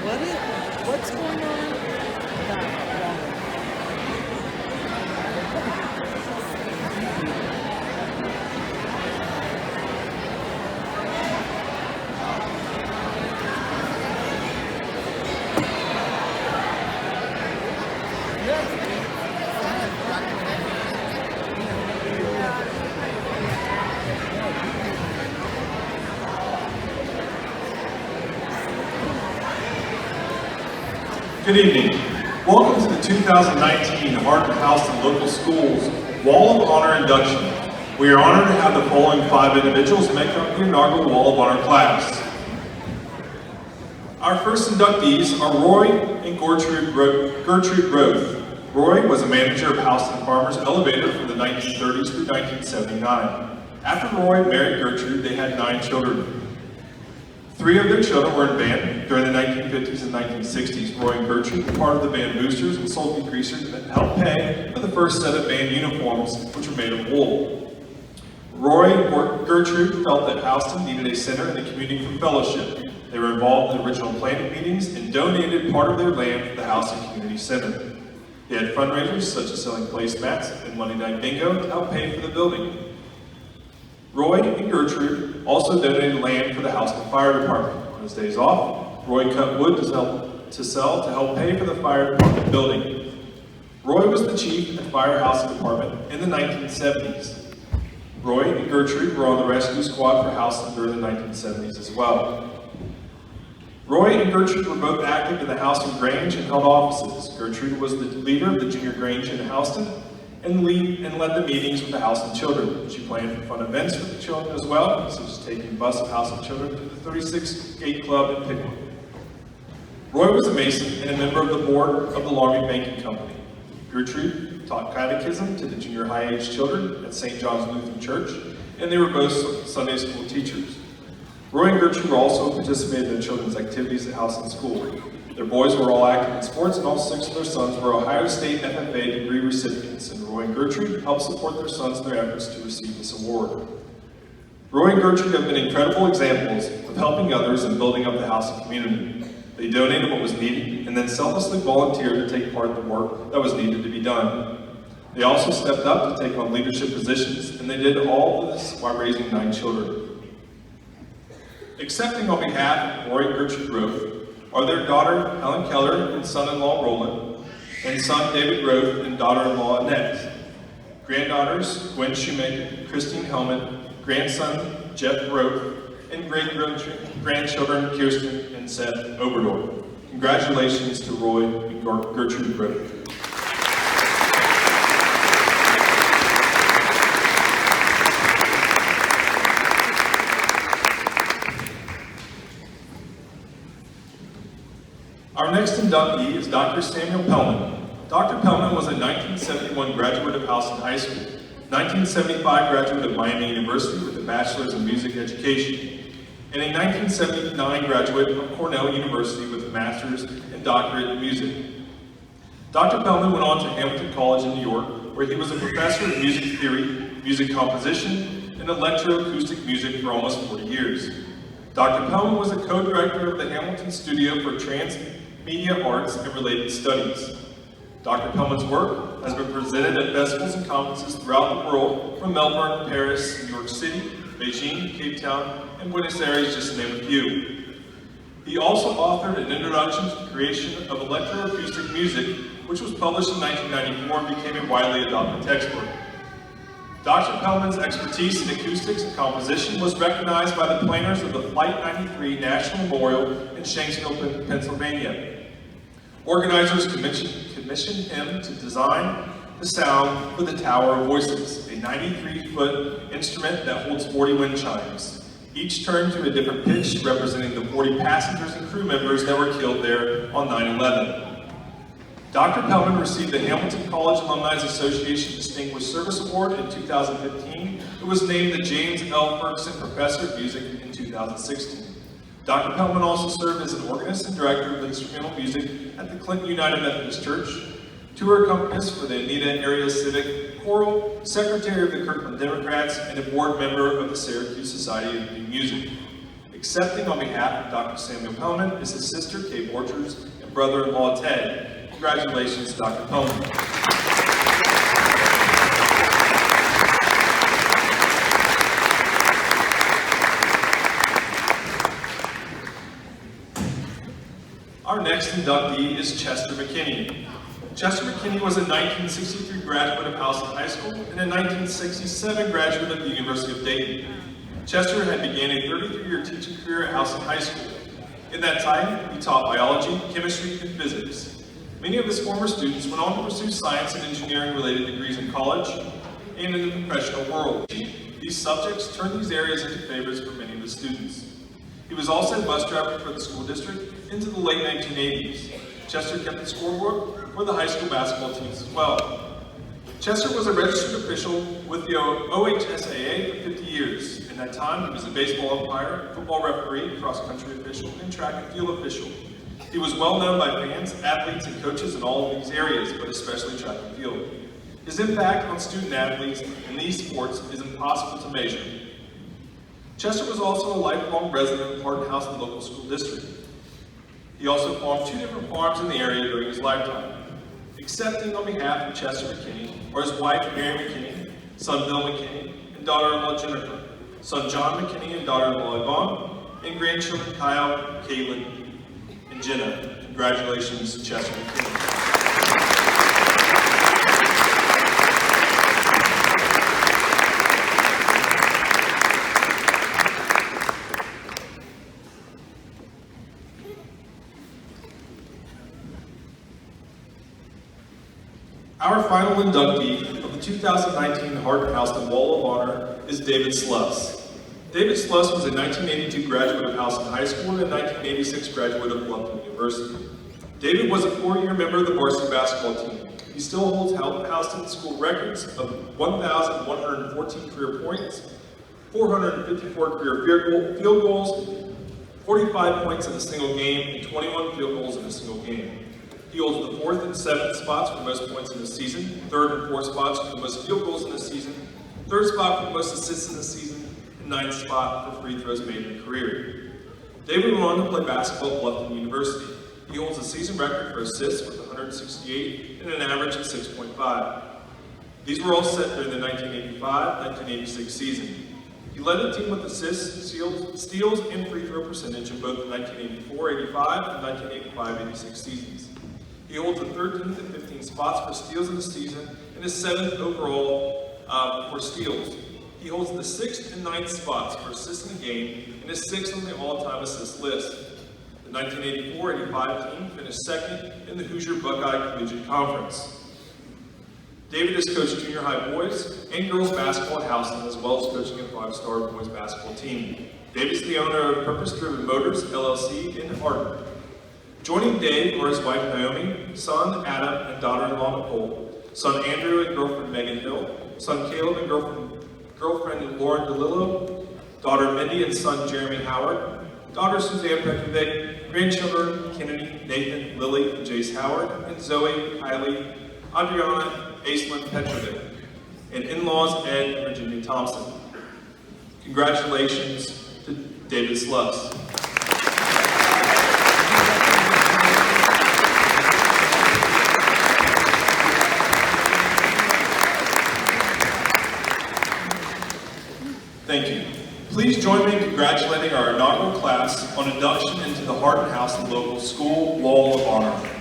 What's going on? Good evening. Welcome to the 2019 Hardin-Houston Local Schools Wall of Honor Induction. We are honored to have the following 5 individuals make up the inaugural Wall of Honor class. Our first inductees are Roy and Gertrude Roeth. Roy was a manager of Houston Farmers Elevator from the 1930s through 1979. After Roy married Gertrude, they had 9 children. 3 of their children were in band during the 1950s and 1960s. Roy and Gertrude were part of the band boosters and sold degreasers that helped pay for the first set of band uniforms, which were made of wool. Roy and Gertrude felt that Houston needed a center in the community for fellowship. They were involved in the original planning meetings and donated part of their land for the Houston Community Center. They had fundraisers such as selling placemats and Monday night bingo to help pay for the building. Roy and Gertrude also donated land for the Houston Fire Department. On his days off, Roy cut wood to sell to help pay for the fire department building. Roy was the chief at the Fire Housing Department in the 1970s. Roy and Gertrude were on the rescue squad for Houston during the 1970s as well. Roy and Gertrude were both active in the Houston Grange and held offices. Gertrude was the leader of the Junior Grange in Houston and led the meetings with the Houston children. She planned fun events for the children as well, such as taking a bus of Houston children to the 36 Gate Club in Pickwick. Roy was a Mason and a member of the board of the Laramie Banking Company. Gertrude taught catechism to the junior high age children at St. John's Lutheran Church, and they were both Sunday school teachers. Roy and Gertrude also participated in children's activities at Houston School. Their boys were all active in sports, and all 6 of their sons were Ohio State FFA degree recipients, and Roy and Gertrude helped support their sons in their efforts to receive this award. Roy and Gertrude have been incredible examples of helping others and building up the Houston community. They donated what was needed and then selflessly volunteered to take part in the work that was needed to be done. They also stepped up to take on leadership positions, and they did all of this while raising 9 children. Accepting on behalf of Roy and Gertrude Roeth are their daughter, Helen Keller, and son-in-law, Roland, and son, David Roeth, and daughter-in-law, Annette. Granddaughters, Gwen Shoemaker, Christine Hellman, grandson, Jeff Roeth, and great-grandchildren, Kirsten and Seth Oberdorf. Congratulations to Roy and Gertrude Roeth. Our next inductee is Dr. Samuel Pellman. Dr. Pellman was a 1971 graduate of Houston High School, 1975 graduate of Miami University with a bachelor's in music education, and a 1979 graduate of Cornell University with a master's and doctorate in music. Dr. Pellman went on to Hamilton College in New York, where he was a professor of music theory, music composition, and electroacoustic music for almost 40 years. Dr. Pellman was a co-director of the Hamilton Studio for Transmedia Arts and Related Studies. Dr. Pellman's work has been presented at festivals and conferences throughout the world, from Melbourne, Paris, New York City, Beijing, Cape Town, and Buenos Aires, just to name a few. He also authored an introduction to the creation of electroacoustic music, which was published in 1994 and became a widely adopted textbook. Dr. Pellman's expertise in acoustics and composition was recognized by the planners of the Flight 93 National Memorial in Shanksville, Pennsylvania. Organizers commissioned him to design the sound for the Tower of Voices, a 93-foot instrument that holds 40 wind chimes, each turned to a different pitch representing the 40 passengers and crew members that were killed there on 9/11. Dr. Pellman received the Hamilton College Alumni Association Distinguished Service Award in 2015 and was named the James L. Ferguson Professor of Music in 2016. Dr. Pellman also served as an organist and director of instrumental music at the Clinton United Methodist Church, tour accompanist for the Anita Area Civic Choral, secretary of the Kirkland Democrats, and a board member of the Syracuse Society of New Music. A Accepting on behalf of Dr. Samuel Pellman is his sister, Kay Borchers, and brother-in-law, Ted. Congratulations, Dr. Pellman. Our next inductee is Chester McKinney. Chester McKinney was a 1963 graduate of Houston High School and a 1967 graduate of the University of Dayton. Chester had began a 33-year teaching career at Houston High School. In that time, he taught biology, chemistry, and physics. Many of his former students went on to pursue science and engineering-related degrees in college and in the professional world. These subjects turned these areas into favorites for many of the students. He was also a bus driver for the school district into the late 1980s. Chester kept the scorebook for the high school basketball teams as well. Chester was a registered official with the OHSAA for 50 years. In that time, he was a baseball umpire, football referee, cross-country official, and track and field official. He was well known by fans, athletes, and coaches in all of these areas, but especially track and field. His impact on student athletes in these sports is impossible to measure. Chester was also a lifelong resident of Hardin-Houston local school district. He also farmed 2 different farms in the area during his lifetime. Accepting on behalf of Chester McKinney are his wife, Mary McKinney, son Bill McKinney, and daughter-in-law Jennifer, son John McKinney and daughter-in-law Yvonne, and grandchildren Kyle, Caitlin, and Jenna. Congratulations, Chester McKinney. Our final inductee of the 2019 Hardin-Houston Wall of Honor is David Sluss. David Sluss was a 1982 graduate of Houston High School and a 1986 graduate of Bluffton University. David was a 4-year member of the varsity basketball team. He still holds Houston school records of 1,114 career points, 454 career field goals, 45 points in a single game, and 21 field goals in a single game. He holds the 4th and 7th spots for most points in the season, 3rd and 4th spots for the most field goals in the season, 3rd spot for the most assists in the season, and 9th spot for free throws made in a career. David went on to play basketball at Bluffton University. He holds a season record for assists with 168 and an average of 6.5. These were all set during the 1985-1986 season. He led the team with assists, steals, and free throw percentage in both the 1984-85 and 1985-86 seasons. He holds the 13th and 15th spots for steals in the season and is 7th overall for steals. He holds the 6th and 9th spots for assists in the game and is 6th on the all-time assist list. The 1984-85 team finished 2nd in the Hoosier Buckeye Collegiate Conference. David has coached junior high boys and girls basketball at Houston, as well as coaching a 5-star boys basketball team. Dave is the owner of Purpose Driven Motors, LLC in Hardin. Joining Dave are his wife Naomi, son Adam and daughter-in-law Nicole, son Andrew and girlfriend Megan Hill, son Caleb and girlfriend Lauren DeLillo, daughter Mindy and son Jeremy Howard, daughter Suzanne Petrovic, grandchildren Kennedy, Nathan, Lily, and Jace Howard, and Zoe, Kylie, Adriana, Aislinn Petrovic, and in-laws Ed and Virginia Thompson. Congratulations to David Sluss. Thank you. Please join me in congratulating our inaugural class on induction into the Hardin-Houston Local School Wall of Honor.